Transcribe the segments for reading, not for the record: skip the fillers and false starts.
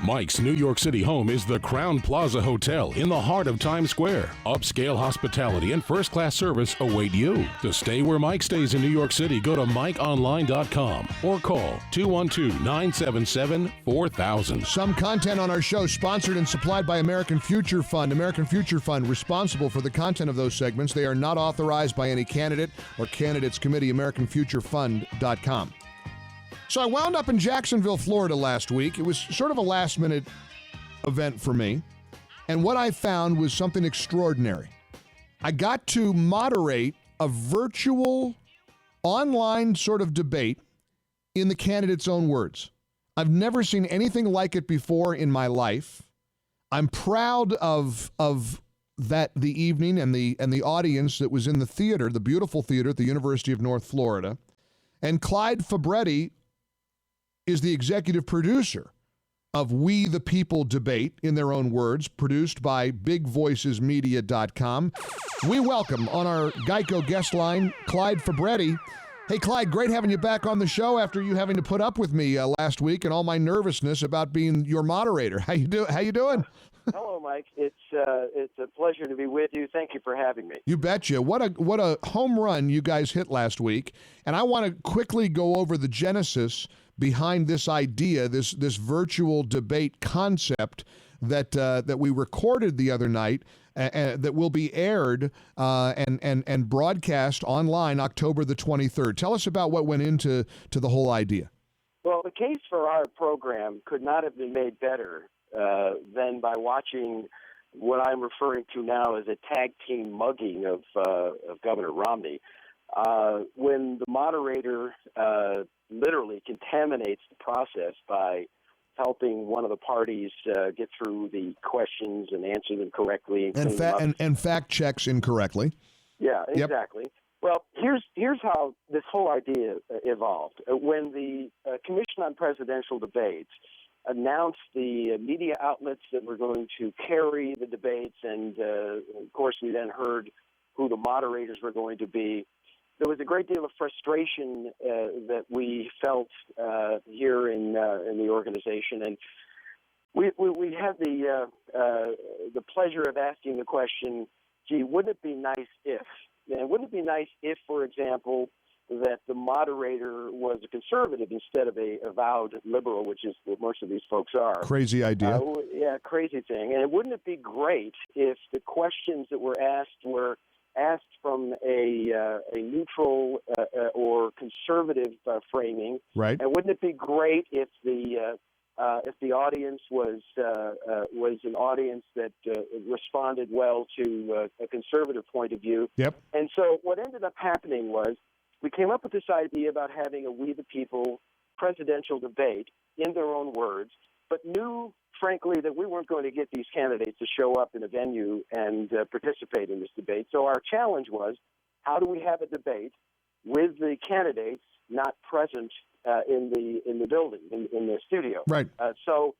Mike's New York City home is the Crowne Plaza Hotel in the heart of Times Square. Upscale hospitality and first-class service await you. To stay where Mike stays in New York City, go to MikeOnline.com or call 212-977-4000. Some content on our show sponsored and supplied by American Future Fund. American Future Fund responsible for the content of those segments. They are not authorized by any candidate or candidates committee. AmericanFutureFund.com. So I wound up in Jacksonville, Florida last week. It was sort of a last-minute event for me. And what I found was something extraordinary. I got to moderate a virtual online sort of debate in the candidate's own words. I've never seen anything like it before in my life. I'm proud of that the evening and the audience that was in the theater, the beautiful theater at the University of North Florida. And Clyde Fabretti is the executive producer of We the People Debate, in their own words, produced by BigVoicesMedia.com. We welcome on our Geico guest line, Clyde Fabretti. Hey, Clyde, great having you back on the show after you having to put up with me last week and all my nervousness about being your moderator. How you doing? Hello, Mike. It's a pleasure to be with you. Thank you for having me. You betcha. What a home run you guys hit last week. And I want to quickly go over the genesis behind this idea, this virtual debate concept that we recorded the other night, that will be aired and broadcast online October the 23rd. Tell us about what went into the whole idea. Well, the case for our program could not have been made better than by watching what I'm referring to now as a tag team mugging of Governor Romney. When the moderator literally contaminates the process by helping one of the parties get through the questions and answer them correctly. And fact checks incorrectly. Yeah, exactly. Yep. Well, here's how this whole idea evolved. When the Commission on Presidential Debates announced the media outlets that were going to carry the debates, and of course we then heard who the moderators were going to be, there was a great deal of frustration that we felt here in the organization, and we had the pleasure of asking the question, gee, wouldn't it be nice if? And wouldn't it be nice if, for example, that the moderator was a conservative instead of a avowed liberal, which is what most of these folks are. Crazy idea. Crazy thing. And wouldn't it be great if the questions that were asked from a neutral or conservative framing? Right. And wouldn't it be great if the audience was an audience that responded well to a conservative point of view? Yep. And so what ended up happening was we came up with this idea about having a We the People presidential debate in their own words, but knew, frankly, that we weren't going to get these candidates to show up in a venue and participate in this debate. So our challenge was, how do we have a debate with the candidates not present in the building, in the studio? Right. So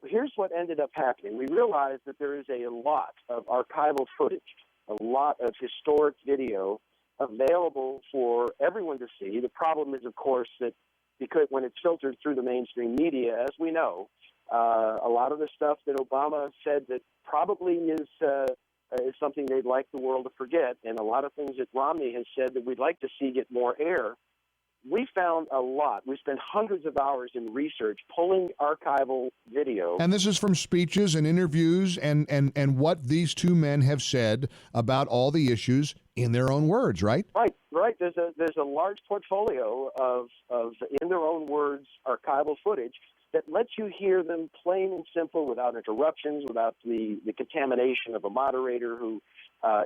here's what ended up happening. We realized that there is a lot of archival footage, a lot of historic video available for everyone to see. The problem is, of course, that because when it's filtered through the mainstream media, as we know, a lot of the stuff that Obama said that probably is something they'd like the world to forget, and a lot of things that Romney has said that we'd like to see get more air. We found a lot. We spent hundreds of hours in research pulling archival video. And this is from speeches and interviews and what these two men have said about all the issues in their own words, right? Right. There's a large portfolio of in their own words archival footage that lets you hear them plain and simple, without interruptions, without the contamination of a moderator who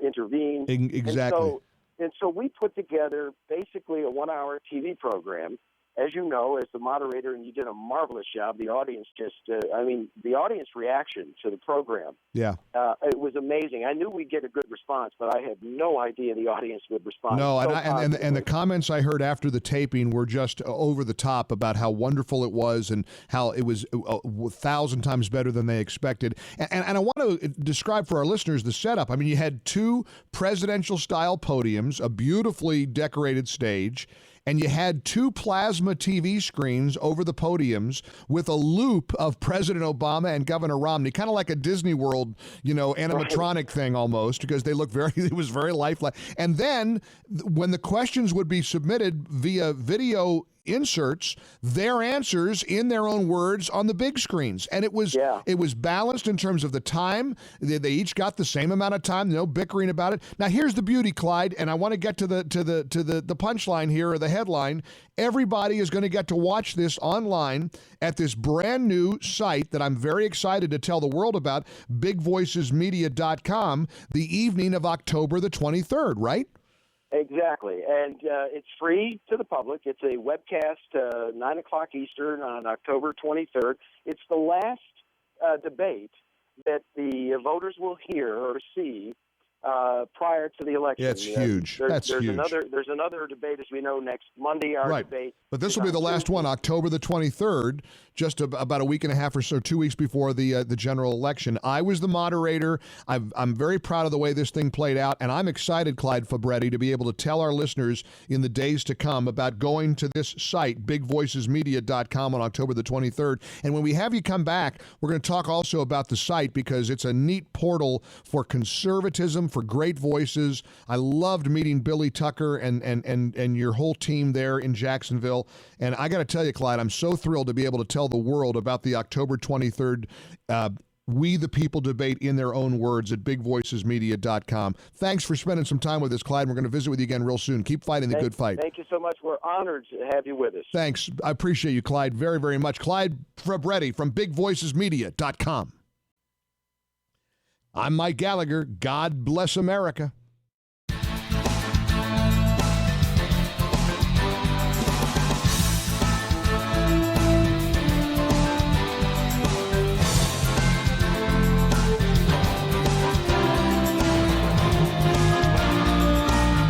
intervened. Exactly. And so we put together basically a 1-hour TV program. As you know, as the moderator, and you did a marvelous job, the audience the audience reaction to the program. Yeah. It was amazing. I knew we'd get a good response, but I had no idea the audience would respond. No, and the comments I heard after the taping were just over the top about how wonderful it was and how it was 1,000 times better than they expected. And I want to describe for our listeners the setup. I mean, you had two presidential-style podiums, a beautifully decorated stage, and you had two plasma TV screens over the podiums with a loop of President Obama and Governor Romney, kind of like a Disney World, animatronic thing almost, because they look it was very lifelike. And then when the questions would be submitted via video inserts, their answers in their own words on the big screens, and it was balanced in terms of the time. They each got the same amount of time, no bickering about it. Now here's the beauty, Clyde, and I want to get to the punchline here, or the headline. Everybody is going to get to watch this online at this brand new site that I'm very excited to tell the world about, bigvoicesmedia.com, the evening of October the 23rd, right? Exactly, and it's free to the public. It's a webcast, 9 o'clock Eastern on October 23rd. It's the last debate that the voters will hear or see prior to the election. That's huge. That's huge. There's another debate, as we know, next Monday, our debate. But this will be the last one, October the 23rd, just about a week and a half or so, 2 weeks before the general election. I was the moderator. I'm very proud of the way this thing played out, and I'm excited, Clyde Fabretti, to be able to tell our listeners in the days to come about going to this site, bigvoicesmedia.com, on October the 23rd. And when we have you come back, we're going to talk also about the site, because it's a neat portal for conservatism, for great voices. I loved meeting Billy Tucker and your whole team there in Jacksonville. And I got to tell you, Clyde, I'm so thrilled to be able to tell the world about the October 23rd We the People debate in their own words at bigvoicesmedia.com. Thanks for spending some time with us, Clyde. We're going to visit with you again real soon. Keep fighting the good fight. Thank you so much. We're honored to have you with us. Thanks. I appreciate you, Clyde, very, very much. Clyde Fabretti from bigvoicesmedia.com. I'm Mike Gallagher. God bless America.